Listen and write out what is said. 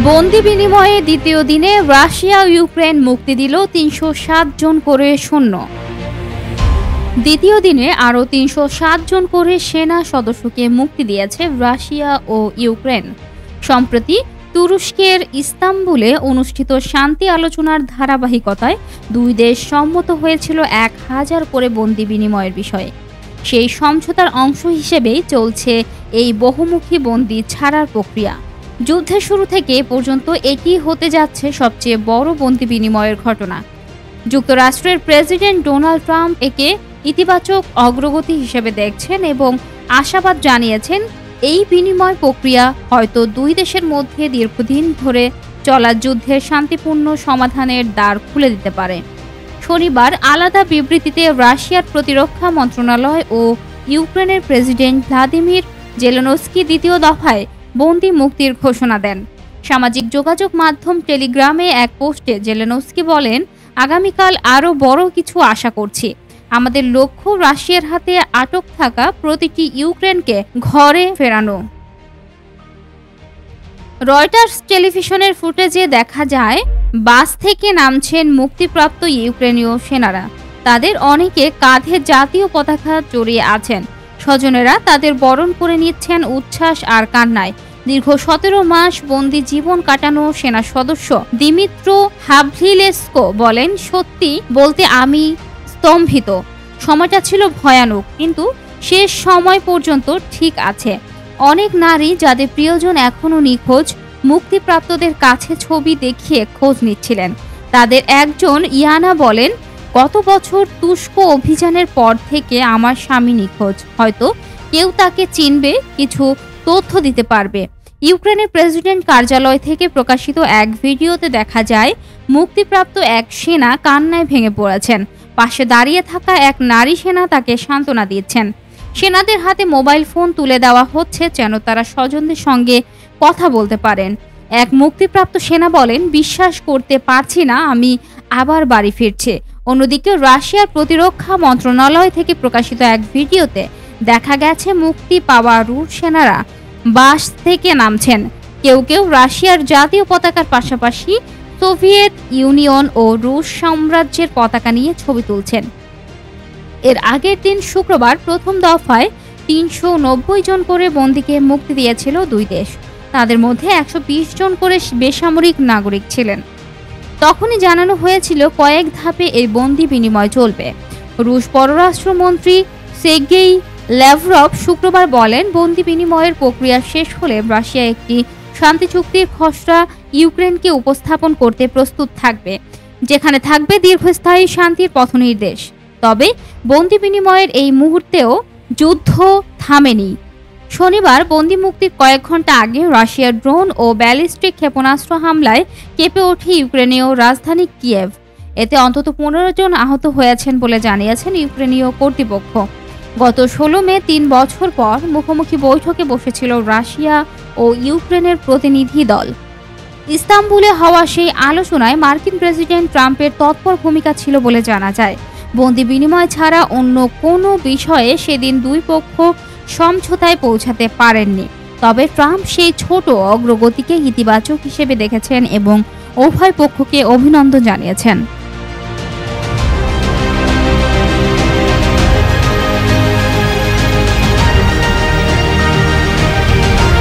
বন্দি বিনিময়ে দ্বিতীয় দিনে রাশিয়া ইউক্রেন মুক্তি দিল ৩০৭ জন করে সৈন্য। দ্বিতীয় দিনে আরও ৩০৭ জন করে সেনা সদস্যকে মুক্তি দিয়েছে রাশিয়া ও ইউক্রেন। সম্প্রতি তুরস্কের ইস্তাম্বুলে অনুষ্ঠিত শান্তি আলোচনার ধারাবাহিকতায় দুই দেশ সম্মত হয়েছিল ১,০০০ করে বন্দি বিনিময়ের বিষয়ে। সেই সমঝোতার অংশ হিসেবেই চলছে এই বহুমুখী বন্দি ছাড়ার প্রক্রিয়া। যুদ্ধের শুরু থেকে পর্যন্ত এটি হতে যাচ্ছে সবচেয়ে বড় বন্দি বিনিময়ের ঘটনা। যুক্তরাষ্ট্রের প্রেসিডেন্ট ডোনাল্ড ট্রাম্প একে ইতিবাচক অগ্রগতি হিসেবে দেখছেন এবং আশাবাদ জানিয়েছেন এই বিনিময় প্রক্রিয়া হয়তো দুই দেশের মধ্যে দীর্ঘদিন ধরে চলা যুদ্ধের শান্তিপূর্ণ সমাধানের দ্বার খুলে দিতে পারে। শনিবার আলাদা বিবৃতিতে রাশিয়ার প্রতিরক্ষা মন্ত্রণালয় ও ইউক্রেনের প্রেসিডেন্ট ভ্লাদিমির জেলেনস্কি দ্বিতীয় দফায় বন্দি মুক্তির ঘোষণা দেন। সামাজিক যোগাযোগ মাধ্যম টেলিগ্রামে এক পোস্টে জেলেনস্কি বলেন, আগামীকাল আরও বড় কিছু আশা করছি। আমাদের লক্ষ্য রাশিয়ার হাতে আটক থাকা প্রতিটি ইউক্রেনকে ঘরে ফেরানো। রয়টার্স টেলিভিশনের ফুটেজে দেখা যায় বাস থেকে নামছেন মুক্তিপ্রাপ্ত ইউক্রেনীয় সেনারা। তাদের অনেকে কাঁধে জাতীয় পতাকা জড়িয়ে আছেন। স্বজনেরা তাদের বরণ করে নিচ্ছেন উচ্ছ্বাস আর কান্নায়। দীর্ঘ ১৭ মাস বন্দি জীবন কাটানো সেনা সদস্য দিমিত্রো হাভলিলেস্কো বলেন, সত্যি বলতে আমি স্তম্ভিত। সময়টা ছিল ভয়ানক, কিন্তু শেষ সময় পর্যন্ত ঠিক আছে। অনেক নারী যাদের প্রিয়জন এখনও নিখোঁজ মুক্তিপ্রাপ্তদের কাছে ছবি দেখিয়ে খোঁজ নিচ্ছিলেন। তাদের একজন ইয়ানা বলেন, গত বছর তুস্কো অভিযানের পর থেকে আমার স্বামী নিখোঁজ। হয়তো কেউ তাকে চিনবে, কিছু তথ্য দিতে পারবে। ইউক্রেনের প্রেসিডেন্ট কার্যালয় থেকে প্রকাশিত এক ভিডিওতে দেখা যায় মুক্তিপ্রাপ্ত এক সেনা কান্নায় ভেঙে পড়েছেন। পাশে দাঁড়িয়ে থাকা এক নারী সেনা তাকে সান্ত্বনা দিচ্ছেন। সেনাদের হাতে মোবাইল ফোন তুলে দেওয়া হচ্ছে যেন তারা স্বজনদের সঙ্গে কথা বলতে পারেন। এক মুক্তিপ্রাপ্ত সেনা বলেন, বিশ্বাস করতে পারছি না আমি আবার বাড়ি ফিরছি। অন্যদিকে রাশিয়ার প্রতিরক্ষা মন্ত্রণালয় থেকে প্রকাশিত এক ভিডিওতে দেখা গেছে মুক্তি পাওয়া রুশ সেনারা বাস থেকে নামছেন। কেউ কেউ রাশিয়ার জাতীয় পতাকার পাশাপাশি সোভিয়েত ইউনিয়ন ও রুশ সাম্রাজ্যের পতাকা নিয়ে ছবি তুলছেন। এর আগের দিন শুক্রবার প্রথম দফায় ৩৯০ জন করে বন্দীকে মুক্তি দিয়েছিল দুই দেশ। তাদের মধ্যে ১২০ জন করে বেসামরিক নাগরিক ছিলেন। তখনই জানানো হয়েছিল কয়েক ধাপে এই বন্দি বিনিময় চলবে। রুশ পররাষ্ট্রমন্ত্রী সের্গেই ল্যাভরভ শুক্রবার বলেন, বন্দি বিনিময়ের প্রক্রিয়া শেষ হলে রাশিয়া একটি শান্তি চুক্তির খসড়া ইউক্রেনকে উপস্থাপন করতে প্রস্তুত থাকবে, যেখানে থাকবে দীর্ঘস্থায়ী শান্তির পথনির্দেশ। তবে বন্দি বিনিময়ের এই মুহূর্তেও যুদ্ধ থামেনি। শনিবার বন্দি মুক্তির কয়েক ঘন্টা আগে রাশিয়ার ড্রোন ও ব্যালিস্টিক ক্ষেপণাস্ত্র হামলায় কেঁপে ওঠে ইউক্রেনীয় রাজধানী কিয়েভ। এতে অন্তত ১৫ জন আহত হয়েছেন বলে জানিয়েছেন ইউক্রেনীয় কর্তৃপক্ষ। গত ১৬ মে ৩ বছর পর মুখোমুখি বৈঠকে বসেছিল রাশিয়া ও ইউক্রেনের প্রতিনিধি দল। ইস্তাম্বুলে হওয়া সেই আলোচনায় মার্কিন প্রেসিডেন্ট ট্রাম্পের তৎপর ভূমিকা ছিল বলে জানা যায়। বন্দি বিনিময় ছাড়া অন্য কোনো বিষয়ে সেদিন দুই পক্ষ সমঝোতায় পৌঁছাতে পারেননি। তবে ট্রাম্প সেই ছোট অগ্রগতিকে ইতিবাচক হিসেবে দেখেছেন এবং উভয় পক্ষকে অভিনন্দন জানিয়েছেন।